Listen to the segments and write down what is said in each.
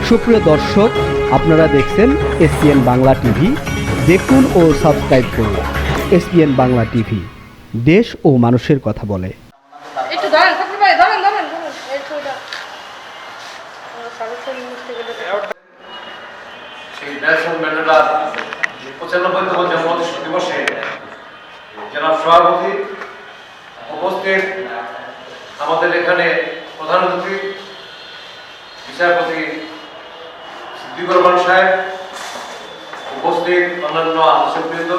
সুপ্রিয় দর্শক, আপনারা দেখছেন এসপিএন বাংলা টিভি। দেখুন ও সাবস্ক্রাইব করুন এসপিএন বাংলা টিভি, দেশ ও মানুষের কথা বলে। একটু ধরেন ফখরুল ভাই, ধরেন ধরেন ধরেন সেই নেলসন ম্যান্ডেলার 95তম জন্ম দিবসে জনাব সভাপতি উপস্থিত, আমাদের এখানে প্রধান অতিথি বিচারপতি সিদ্দিকুর রহমান সাহেব, উপস্থিত অন্যান্য আলোচকবৃন্দ,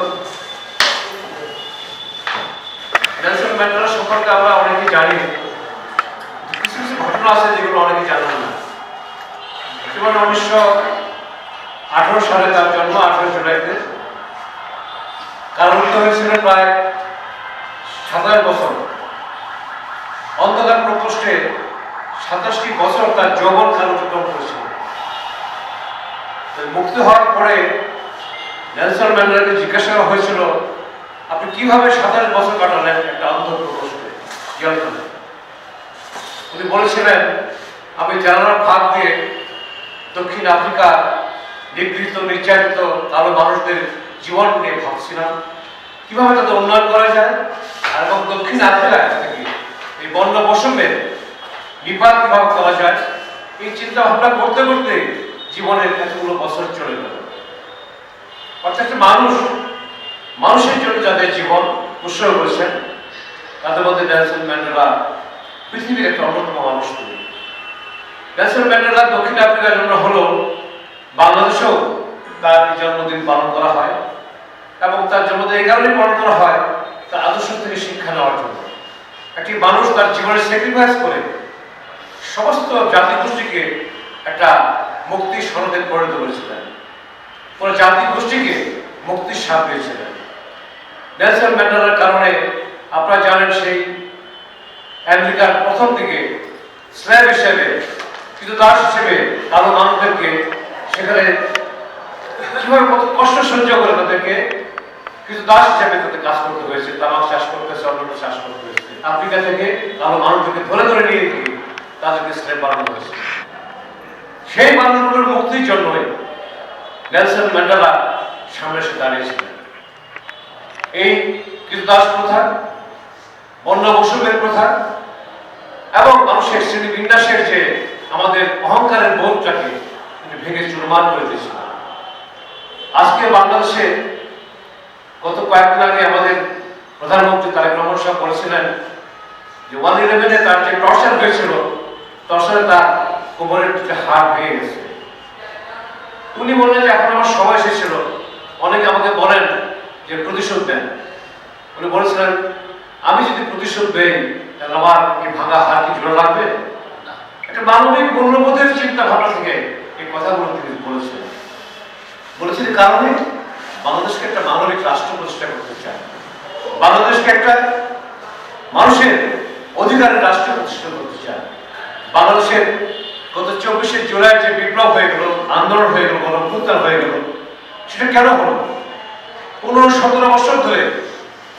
নেলসন ম্যান্ডেলা সম্পর্কে আমরা অনেকেই জানি, কিছু কিছু ঘটনা আছে যেগুলো অনেকেই জানেন না। যেমন 1918 সালে তার জন্ম, 18 জুলাইতে। কারারুদ্ধ হয়েছিলেন প্রায় 27 বছর। অন্ধকার প্রকোষ্ঠে 27টি বছর তার যৌবন কাল অতিক্রম করেছিল। মুক্তি হওয়ার পরে নেলসন ম্যান্ডেলাকে জিজ্ঞাসা করা হয়েছিল, আপনি কিভাবে 27 বছর কাটালেন একটা অন্ধকার প্রকোষ্ঠে জেলখানায়? উনি বলেছিলেন, আমি জানালার ফাঁক দিয়ে দক্ষিণ আফ্রিকার নিগৃহীত নির্যাতিত কালো মানুষদের জীবন নিয়ে ভাবছিলাম, কিভাবে তাদের উন্নয়ন করা যায়, আর এবং দক্ষিণ আফ্রিকা থেকে এই বন্য বৈষম্যের নিপাত কিভাবে করা যায়, এই চিন্তা ভাবনা করতে করতে জীবনের এতগুলো বছর চলে গেল। অর্থাৎ মানুষের জন্য যাদের জীবন উৎসর্গ করেছেন, তাদের মধ্যে নেলসন ম্যান্ডেলা পৃথিবীর একটা অন্যতম মানুষ। নেলসন ম্যান্ডেলা দক্ষিণ আফ্রিকার জন্য হলো, বাংলাদেশেও তার জন্মদিন পালন করা হয়, এবং তার জন্মদিন এই কারণেই পালন করা হয় তার আদর্শ থেকে শিক্ষা নেওয়ার জন্য। একটি মানুষ তার জীবনে স্যাক্রিফাইস করে সমস্ত জাতিগোষ্ঠীকে একটা মুক্তির সনদে পরিণত করেছিলেন, পুরো জাতিগোষ্ঠীকে মুক্তির স্বাদ দিয়েছিলেন। নেলসন ম্যান্ডেলার কারণে আপনারা জানেন, সেই আমেরিকার প্রথম দিকে স্ল্যাব হিসেবে, কিন্তু দাস হিসেবে কালো মানুষদেরকে সেখানে কিভাবে কত কষ্ট সহ্য করে তাদেরকে কিছু দাস হিসেবে তাদের কাজ করতে হয়েছে, তামাক চাষ করতে হয়েছে, অন্যান্য চাষ করতে হয়েছে। আফ্রিকা থেকে কালো মানুষদেরকে ধরে ধরে নিয়ে গিয়ে তাদেরকে স্ল্যাব বানানো হয়েছে। সেই মানুষগুলোর মুক্তির জন্যই নেলসন ম্যান্ডেলা সামনে এসে দাঁড়িয়েছিলেন। এই কিছু দাস প্রথা, বন্য বৈষম্যের প্রথা এবং মানুষের শ্রেণী বিন্যাসের যে আমাদের অহংকারের বোধটাকে ভেঙে চুরমার করে দিয়েছিল। আজকে বাংলাদেশে গত কয়েকদিন আগে আমাদের প্রধানমন্ত্রী তারেক রহমান সাহেব বলেছিলেন যে 1/11 তার যে টর্চার হয়েছিল, টর্চারে তার কোমরের দুটো হাড় ভেঙে গেছে। উনি বললেন যে এখন আমার সময় এসেছিল। অনেকে আমাকে বলেন যে প্রতিশোধ দেন। উনি বলেছিলেন, আমি যদি প্রতিশোধ দেই তাহলে আমার এই ভাঙা হাড় কি জোড়া লাগবে? একটা মানবিক মূল্যবোধের চিন্তা ভাবনা থেকে এই কথাগুলো তিনি বলেছেন। কারণে বাংলাদেশকে একটা মানবিক রাষ্ট্র প্রতিষ্ঠা করতে চায়, বাংলাদেশকে একটা মানুষের অধিকারের রাষ্ট্র প্রতিষ্ঠা করতে চায়। বাংলাদেশের গত 24শে জুলাই যে বিপ্লব হয়ে গেল, আন্দোলন হয়ে গেল, গণঅভ্যুত্থান হয়ে গেল, সেটা কেন হলো? 15-17 বছর ধরে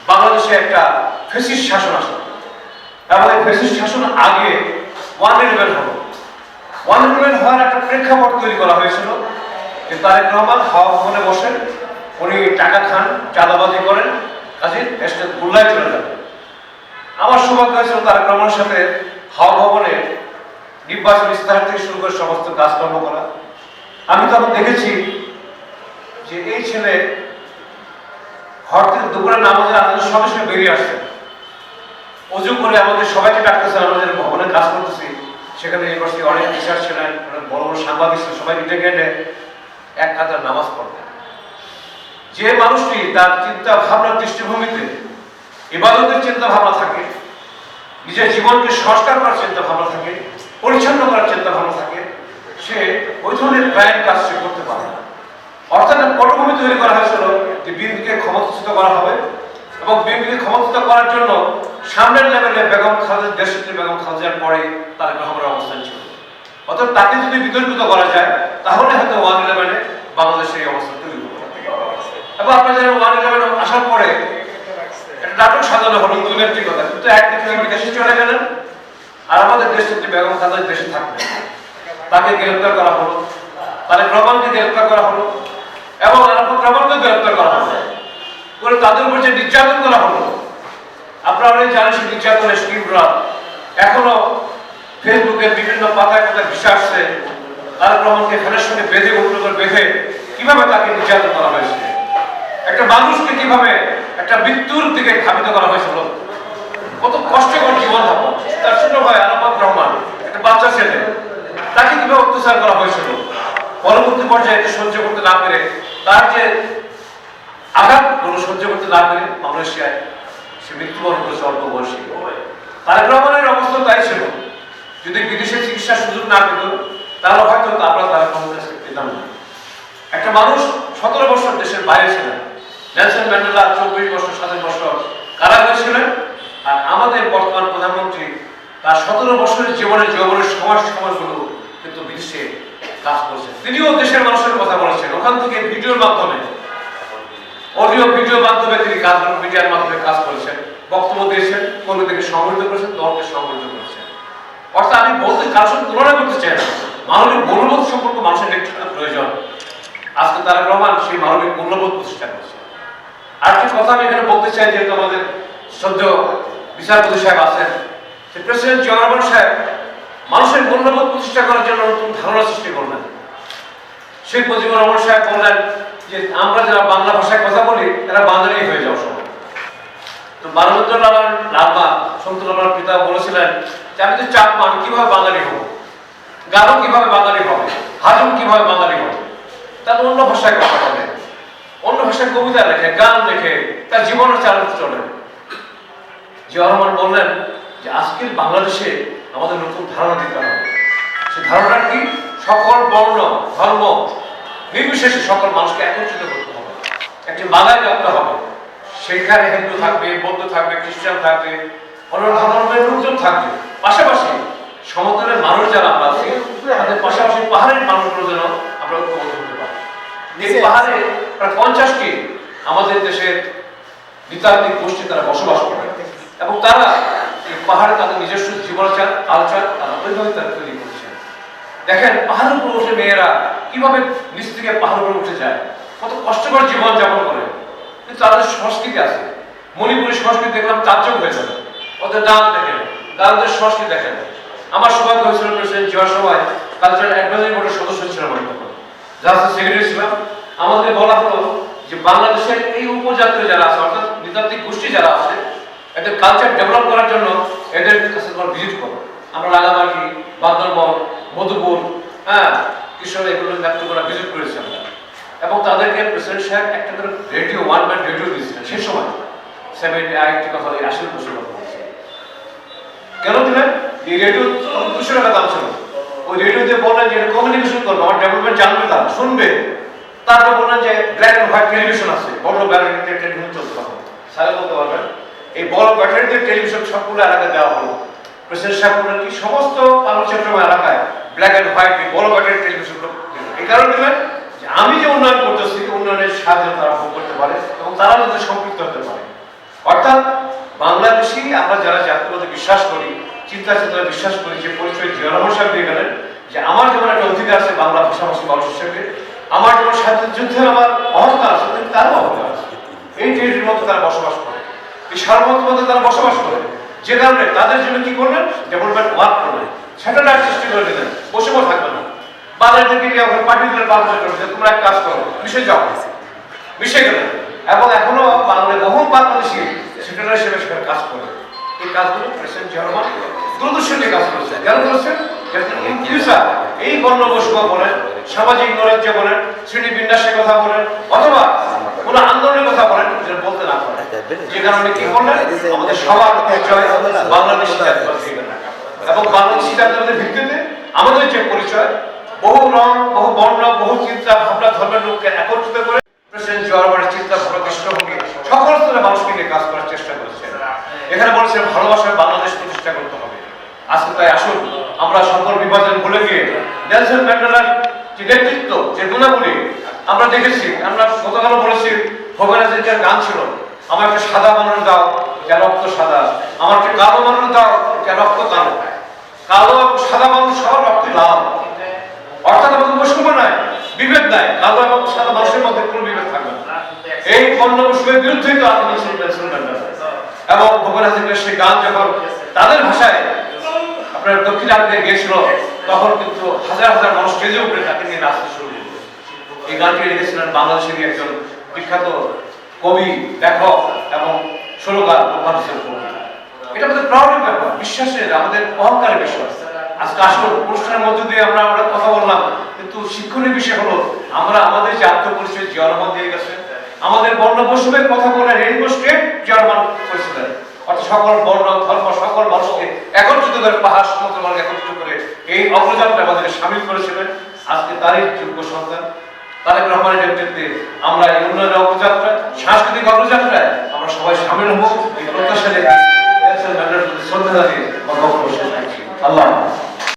বাংলাদেশে একটা ফ্যাসিস্ট শাসন আসে, এবং এই ফ্যাসিস্ট শাসন আগে 1/11 হলো। 1/11 হওয়ার একটা প্রেক্ষাপট তৈরি করা হয়েছিল যে তারেক রহমান হাওয়া ভবনে বসেন, উনি টাকা খান, চাঁদাবাজি করেন, কাজে দেশটা গুল্লায় চলে যাবে। আমার সৌভাগ্য হয়েছিল তারেক রহমানের সাথে হাওয়া ভবনে নির্বাচন ইস্তাহার থেকে শুরু করে সমস্ত কাজকর্ম করা। আমি তখন দেখেছি যে এই ছেলে ঘর থেকে দুপুরে নামাজের আদানের সঙ্গে সঙ্গে বেরিয়ে আসছে, অজু করে আমাদের সবাইকে ডাকতেছেন। আমাদের ভবনে কাজ করতেছি, সেখানে ইউনিভার্সিটি অনেক টিচার ছিলেন, অনেক বড় বড় সাংবাদিক ছিলেন, সবাই ডেকে এনে এক কাতার নামাজ পড়তেন। যে মানুষটি তার চিন্তা ভাবনার দৃষ্টিভঙ্গিতে ইবাদতের চিন্তা ভাবনা থাকে, নিজের জীবনকে সংস্কার করার চিন্তা ভাবনা থাকে, পরিচ্ছন্ন করার চিন্তা ভাবনা থাকে, সে ওই ধরনের ক্রাইম কাজ সে করতে পারে না। অর্থাৎ পটভূমি তৈরি করা হয়েছিল যে বিএনপিকে ক্ষমতাচ্যুত করা হবে, এবং বিএনপিকে ক্ষমতাচ্যুত করার জন্য সামনের লেভেলে বেগম খালেদা, দেশনেত্রী বেগম খালেদার পরে তারেক রহমানের অবস্থান ছিল। অর্থাৎ তাকে যদি বিতর্কিত করা যায়, তাহলে হয়তো 1/11 বাংলাদেশে এই অবস্থা তৈরি হবে। এবং আপনারা জানেন 1/11 আসার পরে একটা নাটক সাজানো হলো দুই নেত্রীর কথা, কিন্তু একদিকে বিদেশে চলে গেলেন, আর আমাদের দেশনেত্রী বেগম খালেদা দেশে থাকবেন। তাকে গ্রেফতার করা হলো, তারেক রহমানকে গ্রেফতার করা হলো এবং আরাফাত রহমানকে গ্রেফতার করা হলো, করে তাদের উপর যে নির্যাতন করা হলো, আপনারা জানেন সেই নির্যাতনের তীব্রতা এখনো ফেসবুকের বিভিন্ন পাতায় পাতায় ভেসে আসছে। তারেক রহমানকে ফ্যানের সঙ্গে বেঁধে উল্টো করে বেঁধে কিভাবে তাকে নির্যাতন করা হয়েছে, একটা মানুষকে কিভাবে একটা মৃত্যুর দিকে ধাবিত করা হয়েছিল, কত কষ্টকর জীবন যাপন। তার ছোট ভাই আরাফাত রহমান একটা বাচ্চা ছেলে, তাকে কিভাবে অত্যাচার করা হয়েছিল, পরবর্তী পর্যায়ে এটা সহ্য করতে না পেরে তার যে আঘাতগুলো সহ্য করতে না পেরে মালয়েশিয়ায় সে মৃত্যুবরণ করেছে অল্প বয়সী। তারেক রহমানের অবস্থা তাই ছিল, যদি বিদেশে চিকিৎসার সুযোগ না পেত তাহলে হয়তো আমরা তারেক রহমানের কাছে পেতাম না। একটা মানুষ 17 বছর দেশের বাইরে ছিলেন, নেলসন ম্যান্ডেলা 24 বছর 27 বছর কারাগারে ছিলেন, আর আমাদের বর্তমান প্রধানমন্ত্রী তার 17 বছরের জীবনের যৌবনের সময়গুলো কিন্তু বিদেশে কাজ করেছেন। তিনিও দেশের মানুষের কথা বলেছেন, ওখান থেকে ভিডিওর মাধ্যমে অডিও ভিডিওর মাধ্যমে তিনি কাজ মিডিয়ার মাধ্যমে কাজ করেছেন, বক্তব্য দিয়েছেন, কর্মীদেরকে সংগঠিত করেছেন, দলকে সংগঠিত করেছেন। অর্থাৎ আমি বলতে কারোর সাথে তুলনা করতে চাই না, মানবিক মূল্যবোধ সম্পর্কে মানুষের নেতৃত্ব প্রয়োজন। আজকে তারেক রহমান সেই মানবিক মূল্যবোধ প্রতিষ্ঠা করেছে। আরেকটি কথা আমি এখানে বলতে চাই, যেহেতু আমাদের শ্রদ্ধেয় বিচারপতি সাহেব আছেন, যে প্রেসিডেন্ট জিয়া রহমান সাহেব মানুষের মূল্যবোধ প্রতিষ্ঠা করার জন্য নতুন ধারণা সৃষ্টি করলেন। শেখ মুজিবুর রহমান সাহেব বললেন যে আমরা যারা বাংলা ভাষায় কথা বলি এরা বাঙালি হয়ে যাও সবাই। তো বালগঙ্গাধর লালমা সন্তুলামার পিতা বলেছিলেন যে আমি তো চাকমা, আমি কিভাবে বাঙালি হব, গারো কিভাবে বাঙালি হবে, হাজং কিভাবে বাঙালি হবে, তার অন্য ভাষায় কথা বলে, অন্য ভাষায় কবিতা লেখে, গান লেখে, তার জীবনের চালন চলে। জিয়া রহমান বললেন যে আজকের বাংলাদেশে আমাদের নতুন ধারণা দিতে হবে। সে ধারণা কি? সকল বর্ণ ধর্ম নির্বিশেষে সকল মানুষকে একত্রিত করতে হবে, একটি বাঙালি রাখতে হবে। সেখানে হিন্দু থাকবে, বৌদ্ধ থাকবে, খ্রিস্টান থাকবে, অন্য ধর্মের লোকজন থাকবে, পাশাপাশি সমতলের মানুষ যারা আমরা আছি তাদের পাশাপাশি পাহাড়ের মানুষগুলো যেন আমরা ঐক্যবদ্ধ হতে পারি। এই পাহাড়ে প্রায় 50টি আমাদের দেশের নৃতাত্ত্বিক গোষ্ঠী তারা বসবাস করে এবং তারা এই পাহাড়ে তাদের নিজস্ব জীবনাচার কালচার তারা ওইভাবে তারা তৈরি করছেন। দেখেন পাহাড়ের উপর উঠে মেয়েরা কিভাবে নিচ থেকে পাহাড়ের উপরে উঠে যায়, কত কষ্টকর জীবন যাপন করে, কিন্তু তাদের সংস্কৃতি আছে। মণিপুরি সংস্কৃতি দেখলাম তাজ্জব হয়ে যাবে, ওদের ডান্স দেখেন, গানদের সংস্কৃতি দেখেন। আমার সৌভাগ্য হয়েছিল প্রেসিডেন্ট জিয়ার সময় কালচারাল অ্যাডভাইজারি বোর্ডের সদস্য ছিলাম আমি তখন, জাস্ট সেক্রেটারি ছিলাম। আমাদের বলা হলো যে বাংলাদেশের এই উপজাতীয় যারা আছে অর্থাৎ নৃতাত্ত্বিক গোষ্ঠী যারা আছে এদের কালচার ডেভেলপ করার জন্য এদের কাছে তোমার ভিজিট করো। আমরা রাঙামাটি, বান্দরবন, মধুপুর, কিশোর এগুলো নেত্রকোনা ভিজিট করেছি আমরা, এবং তাদেরকে প্রেসিডেন্ট সাহেব একটা করে রেডিও, ওয়ান ম্যান রেডিও দিয়েছিলেন সেই সময় 70 কথা 80 বছর কথা বলছে। কেন দিলেন? এই রেডিও 200 টাকা দাম ছিল। ওই রেডিও দিয়ে বললেন যে এটা কমিউনিকেশন করবে, আমার ডেভেলপমেন্ট জানবে, তারা শুনবে। তারপর বললেন যে ব্ল্যাক অ্যান্ড হোয়াইট টেলিভিশন আছে, বড় ব্যাটারিতে টেলিভিশন চলতে হবে, সারা বলতে পারবেন। এই বড় ব্যাটারিতে টেলিভিশন সবগুলো এলাকায় দেওয়া হলো। প্রেসিডেন্ট সাহেব বললেন কি সমস্ত চট্টগ্রাম এলাকায় ব্ল্যাক অ্যান্ড হোয়াইট বড় ব্যাটারি টেলিভিশন এই কারণে দিলেন যে আমি যে উন্নয়ন করতেছি উন্নয়নের সাহায্য তারা ভোগ করতে পারে এবং তারা যাতে সম্পৃক্ত হতে পারে। অর্থাৎ বাংলাদেশি আমরা যারা জাতীয়তাবাদে বিশ্বাস করি, চিন্তা চেতনা বিশ্বাস করি, যে পরিচয় জিয়া রহমান সাহেব দিয়ে গেলেন যে আমার যেমন একটা অধিকার আছে বাংলা ভাষাভাষী মানুষ হিসেবে, আমার যেমন স্বাধীনতা যুদ্ধের আমার অহংকার আছে, তারও অহংকার আছে। এই টেরিটির মধ্যে তারা বসবাস করে, এই সার্বভৌমত্বের মধ্যে তারা বসবাস করে, যে কারণে তাদের জন্য কি করলেন? ডেভেলপমেন্ট ওয়ার্ক করলেন, স্যাটেলাইট সৃষ্টি করে দিলেন, বসে থাকবে না। বাজারদেরকে গিয়ে ওখানে পাঠিয়ে দিলেন, তোমরা এক কাজ করো, মিশে যাও, মিশে গেলেন। এবং এখনো বহু বাংলাদেশি সেক্রেটারি হিসেবে সেখানে কাজ করে। এই কাজগুলো প্রেসিডেন্ট জিয়া রহমান দূরদর্শনে কাজ করেছেন। কেন করেছেন? এই বর্ণবৈষম্য বলেন, সামাজিক নৈরাজ্য বলেন, শ্রেণী বিন্যাসের কথা বলেন, অথবা কোন আন্দোলনের কথা বলেন, যেটা বলতে না পারেন। যে কারণে কি করলেন? আমাদের সবার পরিচয় বাংলাদেশি জাতীয়তাবাদী এবং বাংলাদেশি জাতীয়তাবাদের ভিত্তিতে আমাদের যে পরিচয় বহু রং, বহু বর্ণ, বহু চিন্তা ভাবনা ধর্মের লোককে একত্রিত করে প্রেসিডেন্ট জিয়া রহমানের চিন্তা ভাবনা দৃষ্টিভঙ্গি সকল স্তরে মানুষকে নিয়ে কাজ করার চেষ্টা করেছেন। এখানে বলেছেন ভালোবাসার বাংলাদেশ প্রতিষ্ঠা করতে হবে। আজকে তাই আসুন আমরা সকল বিভাজন ভুলে গিয়ে নেলসন ম্যান্ডেলার যে নেতৃত্ব, যে গুণাবলী আমরা দেখেছি, আমরা গতকালও বলেছি, ভোগনাথের গান ছিল, আমার একটা সাদা বানানো দাও যা রক্ত সাদা, আমার একটা কালো বানানো দাও যা রক্ত কালো। কালো এবং সাদা বানানো সব রক্ত লাল। অর্থাৎ আমাদের বৈষম্য নাই, বিভেদ নাই, কালো এবং সাদা মানুষের মধ্যে কোনো বিভেদ থাকবে না। এই বর্ণবৈষম্যের বিরুদ্ধে তো আন্দোলন ছিল নেলসন ম্যান্ডেলা। এবং ভগবান হাসিমের সেই গান যখন তাদের ভাষায় আপনার দক্ষিণ আফ্রিকায় গিয়েছিল, তখন কিন্তু হাজার হাজার মানুষ স্টেজে উপরে তাকে নিয়ে নাচতে শুরু করলো। এই গানটি লিখেছিলেন বাংলাদেশের একজন বিখ্যাত কবি, লেখক এবং সুরকার ভগবান হাসিম। এটা আমাদের প্রাউডের ব্যাপার, বিশ্বাসের, আমাদের অহংকারের বিষয়। আজকে আসল অনুষ্ঠানের মধ্যে দিয়ে আমরা কথা বললাম, কিন্তু শিক্ষণীয় বিষয় হলো আমরা আমাদের যে আত্মপরিচয় জিয়া রহমান দিয়ে গেছে, আমাদের বর্ণবৈষম্যের কথা বলে রেইনবো স্টেট জিয়া রহমান করেছিলেন। অর্থাৎ সকল বর্ণ ধর্ম সকল মানুষকে একত্রিত করে, পাহাড় সমুদ্র মানুষ একত্রিত করে এই অগ্রযাত্রা আমাদের সামিল করেছিলেন। আজকে তারই যোগ্য সন্তান তারেক রহমানের নেতৃত্বে আমরা এই উন্নয়নের অগ্রযাত্রা, সাংস্কৃতিক অগ্রযাত্রায় আমরা সবাই সামিল হব। এই প্রত্যাশা রেখে নেলসন ম্যান্ডেলার প্রতি শ্রদ্ধা জানিয়ে কথা বলতে শেষ করছি। আল্লাহ।